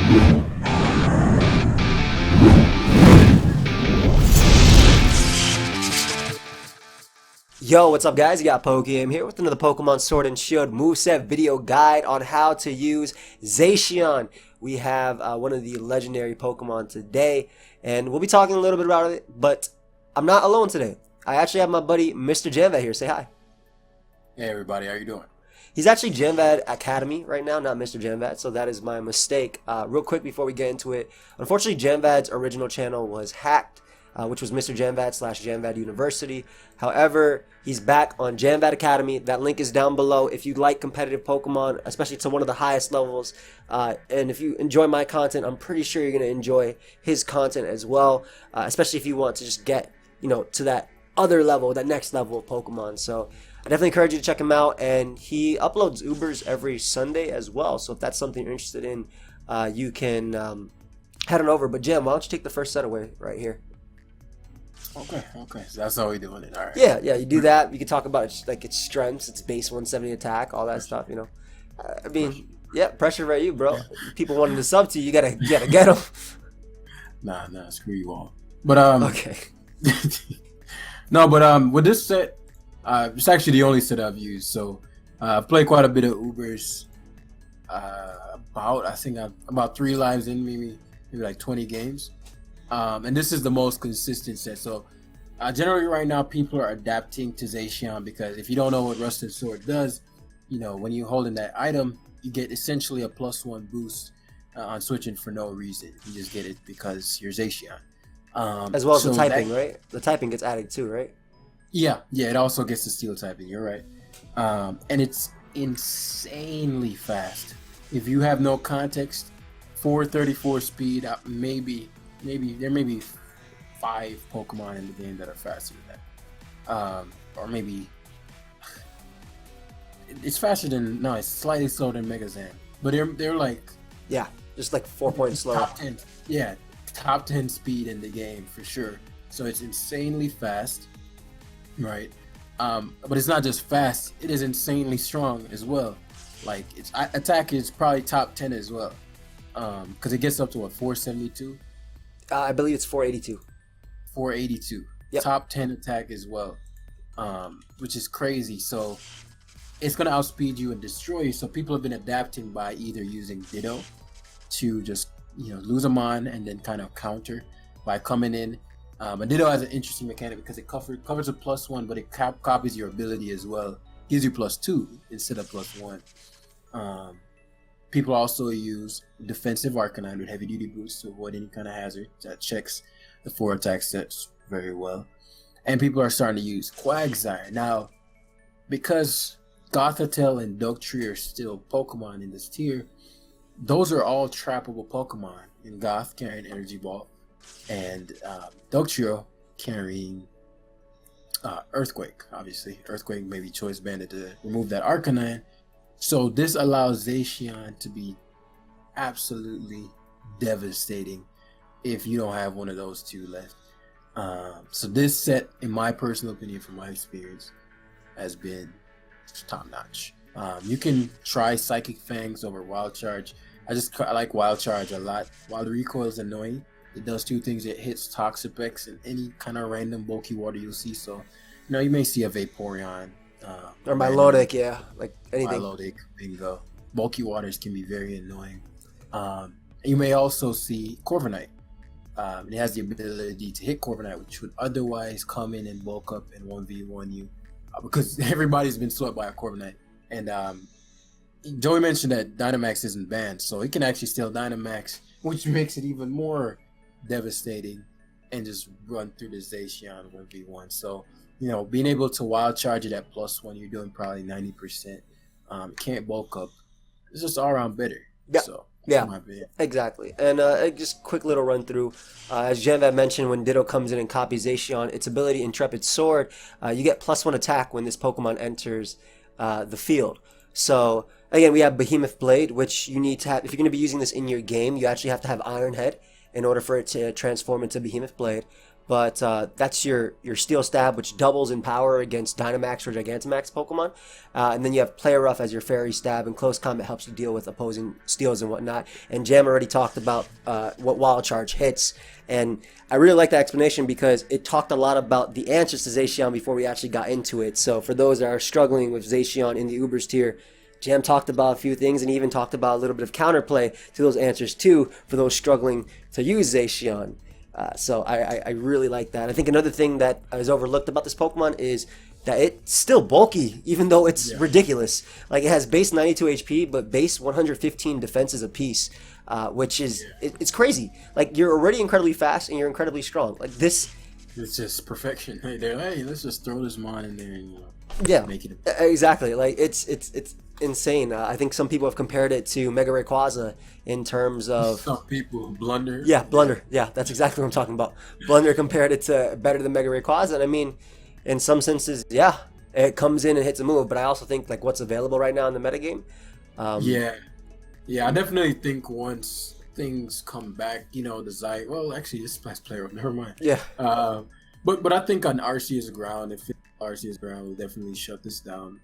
Yo, what's up guys? You got pokeaim here with another Pokemon Sword and Shield moveset video guide on how to use Zacian. We have one of the legendary Pokemon today, and we'll be talking a little bit about it, but I'm not alone today. I actually have my buddy Mr. Janvad here. Say hi. Hey everybody, how you doing? He's actually Janvad Academy right now, not Mr. Janvad, so that is my mistake. Real quick before we get into it, unfortunately Janvad's original channel was hacked, which was Mr. Janvad / Janvad University. However, he's back on Janvad Academy. That link is down below if you like competitive Pokemon, especially to one of the highest levels. And if you enjoy my content, I'm pretty sure you're going to enjoy his content as well, especially if you want to just get, to that other level, that next level of Pokemon. So I definitely encourage you to check him out. And he uploads Ubers every Sunday as well. So if that's something you're interested in, you can head on over. But Jam, why don't you take the first set away right here? Okay. So that's how we doing it. All right. Yeah. You do that. You can talk about its strengths, its base 170 attack, all that stuff. I mean, yeah, pressure right you, bro. People wanting to sub to you, you gotta get them. Nah, screw you all. But okay. No, but with this set, it's actually the only set I've used. So I've played quite a bit of Ubers. About 3 lives in, maybe like 20 games. And this is the most consistent set. So generally right now people are adapting to Zacian because if you don't know what Rusted Sword does, when you're holding that item, you get essentially a +1 boost on switching for no reason. You just get it because you're Zacian. As well as the typing, right? The typing gets added too, right? Yeah, it also gets the steel typing. You're right. And it's insanely fast. If you have no context, 434 speed, maybe there may be 5 Pokemon in the game that are faster than that, or maybe it's faster than it's slightly slower than Megazan, but they're like just like 4 points slower. Top 10 speed in the game for sure. So it's insanely fast, right? But it's not just fast; it is insanely strong as well. Like its attack is probably top 10 as well, because it gets up to 472. I believe it's 482. 482. Yep. Top 10 attack as well, which is crazy. So it's going to outspeed you and destroy you. So people have been adapting by either using Ditto to just lose them on and then kind of counter by coming in. And Ditto has an interesting mechanic because it covers a +1, but it copies your ability as well. Gives you +2 instead of +1. People also use defensive Arcanine with heavy duty boost to avoid any kind of hazard. That checks the 4 attack sets very well. And people are starting to use Quagsire. Now, because Gothitelle and Dugtrio are still Pokemon in this tier, those are all trappable Pokemon. In Goth carrying Energy Ball, and Dugtrio carrying Earthquake. Obviously, Earthquake may be choice banded to remove that Arcanine. So this allows Zacian to be absolutely devastating if you don't have one of those 2 left. So this set, in my personal opinion, from my experience, has been top notch. You can try Psychic Fangs over Wild Charge. I like Wild Charge a lot. While the recoil is annoying, it does 2 things. It hits Toxapex and any kind of random bulky water you'll see. So, you may see a Vaporeon. Or Milotic, like anything. Milotic, bingo. Bulky waters can be very annoying. You may also see Corviknight. It has the ability to hit Corviknight, which would otherwise come in and bulk up and 1v1 you, because everybody's been swept by a Corviknight. And Joey mentioned that Dynamax isn't banned, so it can actually steal Dynamax, which makes it even more devastating, and just run through the Zacian 1v1. So, being able to wild charge it at +1, you're doing probably 90%. Can't bulk up. It's just all around better. Yeah. So, exactly. And just quick little run through. As Janvad mentioned, when Ditto comes in and copies Zacian, its ability Intrepid Sword, you get +1 attack when this Pokemon enters the field. So again, we have Behemoth Blade, which you need to have. If you're going to be using this in your game, you actually have to have Iron Head in order for it to transform into Behemoth Blade. but that's your Steel Stab, which doubles in power against Dynamax or Gigantamax Pokemon. And then you have Play Rough as your Fairy Stab, and Close Combat helps you deal with opposing Steels and whatnot. And Jam already talked about what Wild Charge hits, and I really like that explanation because it talked a lot about the answers to Zacian before we actually got into it. So for those that are struggling with Zacian in the Ubers tier, Jam talked about a few things and even talked about a little bit of counterplay to those answers too for those struggling to use Zacian. So I really like that. I think another thing that is overlooked about this Pokemon is that it's still bulky, even though it's ridiculous. Like, it has base 92 HP, but base 115 defenses apiece, which is it's crazy. Like, you're already incredibly fast and you're incredibly strong. Like, this, it's just perfection. Hey, they're like, hey, let's just throw this mon in there and make it. Exactly. Like, it's insane. I think some people have compared it to Mega Rayquaza in terms of some people blunder. Yeah, blunder. Yeah, that's exactly what I'm talking about. Blunder compared it to better than Mega Rayquaza, and I mean, in some senses, yeah, it comes in and hits a move. But I also think like what's available right now in the metagame. I definitely think once things come back, the Zy. Well, actually, this is player. Never mind. Yeah. But I think on Arceus ground, if Arceus ground, will definitely shut this down.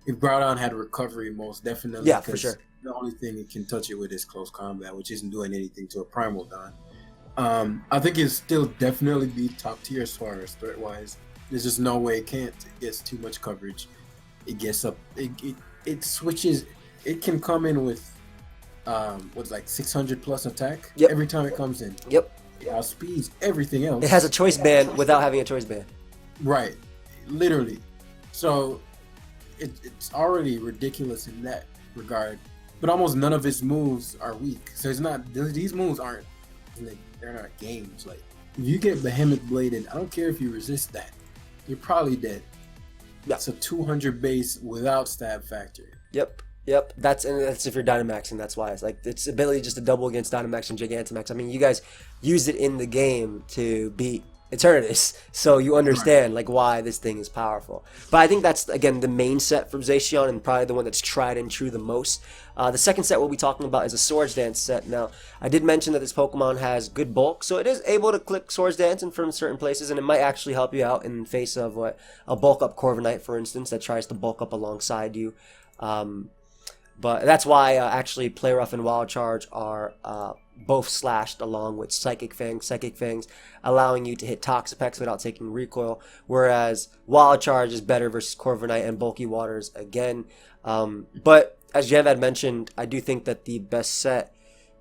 If Groudon had recovery, most definitely. Yeah, for sure. The only thing it can touch it with is close combat, which isn't doing anything to a Primal Don. I think it's still definitely be top tier as far as threat wise. There's just no way it can't. It gets too much coverage. It gets up. It switches. It can come in with what's like 600 plus attack every time it comes in. Yep. It outspeeds everything else. It has a choice band without having a choice band. Right. Literally. So it's already ridiculous in that regard. But almost none of its moves are weak. So it's not. These moves aren't. They're not games. Like, if you get Behemoth Bladed, I don't care if you resist that. You're probably dead. Yeah. It's a 200 base without stab factor. Yep. That's if you're Dynamaxing, that's why. It's like its ability just to double against Dynamax and Gigantamax. I mean, you guys use it in the game to beat Eternatus, so you understand like why this thing is powerful. But I think that's again the main set from Zacian and probably the one that's tried and true the most. The second set we'll be talking about is a Swords Dance set. Now, I did mention that this Pokemon has good bulk, so it is able to click Swords Dance in from certain places, and it might actually help you out in face of a bulk up Corviknight, for instance, that tries to bulk up alongside you. But that's why actually Play Rough and Wild Charge are both slashed along with Psychic Fangs, allowing you to hit Toxapex without taking recoil, whereas Wild Charge is better versus Corviknight and Bulky Waters again. But as Jev had mentioned, I do think that the best set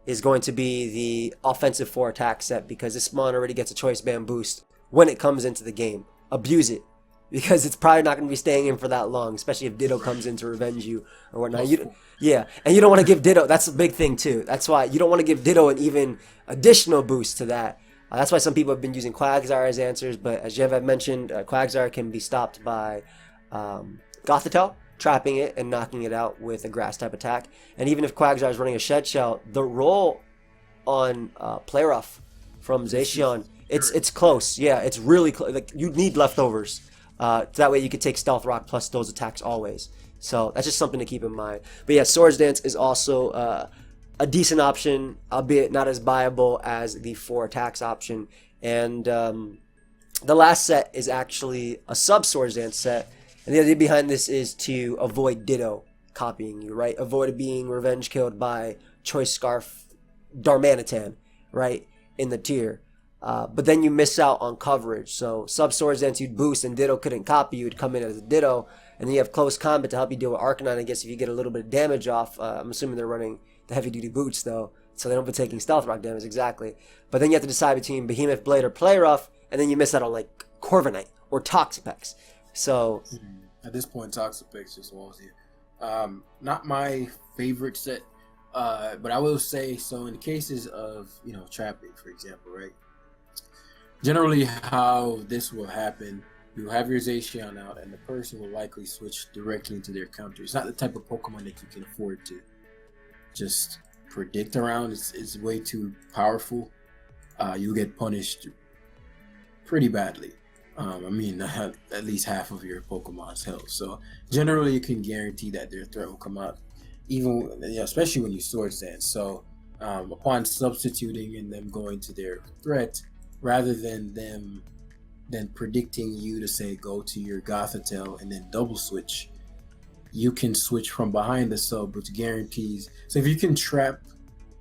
is going to be the offensive 4 attack set, because this mon already gets a choice band boost when it comes into the game. Abuse it, because it's probably not going to be staying in for that long, especially if Ditto comes in to revenge you or whatnot. And you don't want to give Ditto, that's a big thing too. That's why you don't want to give Ditto an even additional boost to that. That's why some people have been using Quagsire as answers, but as Jev had mentioned, Quagsire can be stopped by Gothitelle, trapping it and knocking it out with a grass type attack. And even if Quagsire is running a Shed Shell, the roll on Play Rough from Zacian, it's close. Yeah, it's really close. Like, you need leftovers. That way you can take Stealth Rock plus those attacks always. So that's just something to keep in mind. But yeah, Swords Dance is also a decent option, albeit not as viable as the 4 attacks option. And the last set is actually a sub Swords Dance set. And the idea behind this is to avoid Ditto copying you, right? Avoid being revenge killed by Choice Scarf Darmanitan, right? In the tier. But then you miss out on coverage. So sub Swords Dance you'd boost and Ditto couldn't copy you. It'd come in as a Ditto. And then you have close combat to help you deal with Arcanine. I guess if you get a little bit of damage off, I'm assuming they're running the heavy duty boots though, so they don't be taking Stealth Rock damage exactly. But then you have to decide between Behemoth Blade or Play Rough, and then you miss out on like Corviknight or Toxapex. So at this point, Toxapex just walls you. Not my favorite set, but I will say so in the cases of trapping, for example, right? Generally, how this will happen. You have your Zacian out, and the person will likely switch directly into their counter. It's not the type of Pokemon that you can afford to just predict around. It's way too powerful. You'll get punished pretty badly. I mean, at least half of your Pokemon's health. So generally, you can guarantee that their threat will come out, even especially when you Swords Dance. So upon substituting and them going to their threat, rather than them then predicting you to say go to your Gothitelle and then double switch, you can switch from behind the sub, which guarantees. So if you can trap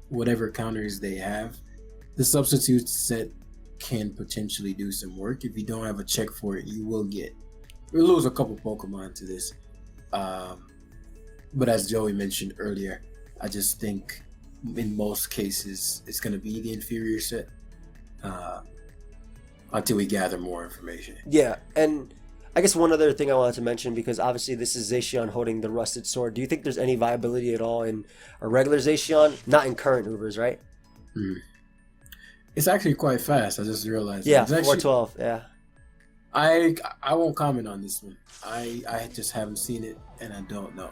whatever counters they have, the substitute set can potentially do some work. If you don't have a check for it, you will lose a couple Pokemon to this. But as Joey mentioned earlier, I just think in most cases it's going to be the inferior set until we gather more information. Yeah, and I guess one other thing I wanted to mention, because obviously this is Zacian holding the rusted sword. Do you think there's any viability at all in a regular Zacian? Not in current Ubers, right? It's actually quite fast. I just realized. Yeah, actually, 412. Yeah. I won't comment on this one. I just haven't seen it, and I don't know.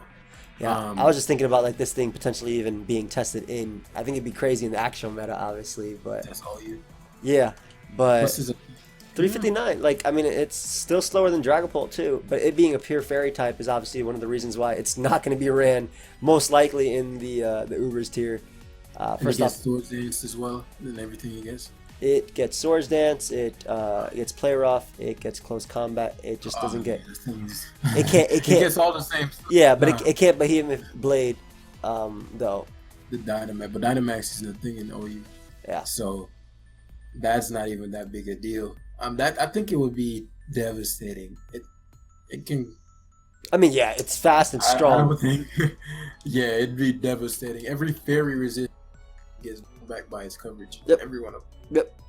Yeah, I was just thinking about like this thing potentially even being tested in. I think it'd be crazy in the actual meta, obviously, but that's all you. Yeah, but This is a 359. Like, I mean, it's still slower than Dragapult too. But it being a pure fairy type is obviously one of the reasons why it's not going to be ran most likely in the Ubers tier. First off, Swords Dance as well, and everything it gets. It gets Swords Dance. It gets Play Rough. It gets Close Combat. It just doesn't get. It can't. It gets all the same stuff. Yeah, but it can't Behemoth Blade, though. The Dynamax, but Dynamax is the thing in OU. Yeah. So that's not even that big a deal. That I think it would be devastating. It can. I mean, yeah, it's fast and strong. I would think. Yeah, it'd be devastating. Every fairy resist gets back by its coverage. Yep. Every one of them. Yep.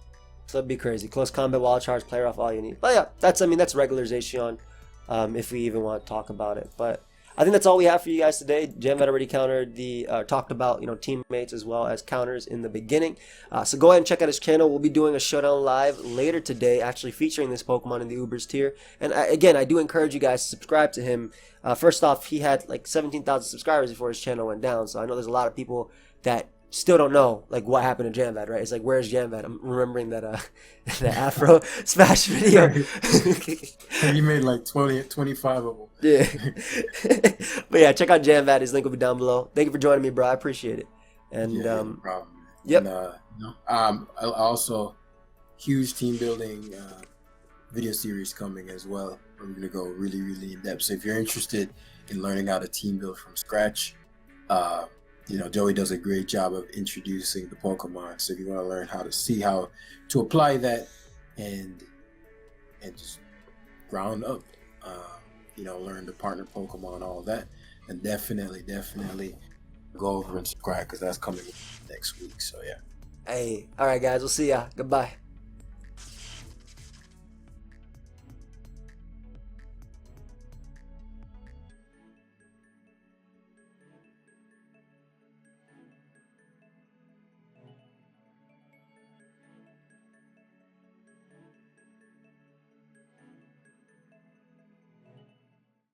So it'd be crazy. Close Combat, Wild Charge, Play Rough, all you need. But yeah, that's regular Zacian, if we even want to talk about it. But I think that's all we have for you guys today. JamVet already countered talked about teammates as well as counters in the beginning. So go ahead and check out his channel. We'll be doing a Showdown live later today, actually featuring this Pokemon in the Ubers tier. And again, I do encourage you guys to subscribe to him. First off, he had like 17,000 subscribers before his channel went down. So I know there's a lot of people that still don't know like what happened to JamVet, right? It's like, where's JamVet? I'm remembering that the Afro Smash video. He made like 25 of them. Yeah. But yeah, check out JamVet. His link will be down below. Thank you for joining me, bro. I appreciate it. And no problem. Yep. And, also huge team building video series coming as well. We're gonna go really, really in depth. So if you're interested in learning how to team build from scratch, Joey does a great job of introducing the Pokemon. So if you want to learn how to apply that and just ground up, learn the partner Pokemon, all that, and definitely go over and subscribe because that's coming next week. So yeah. Hey, all right, guys. We'll see ya. Goodbye.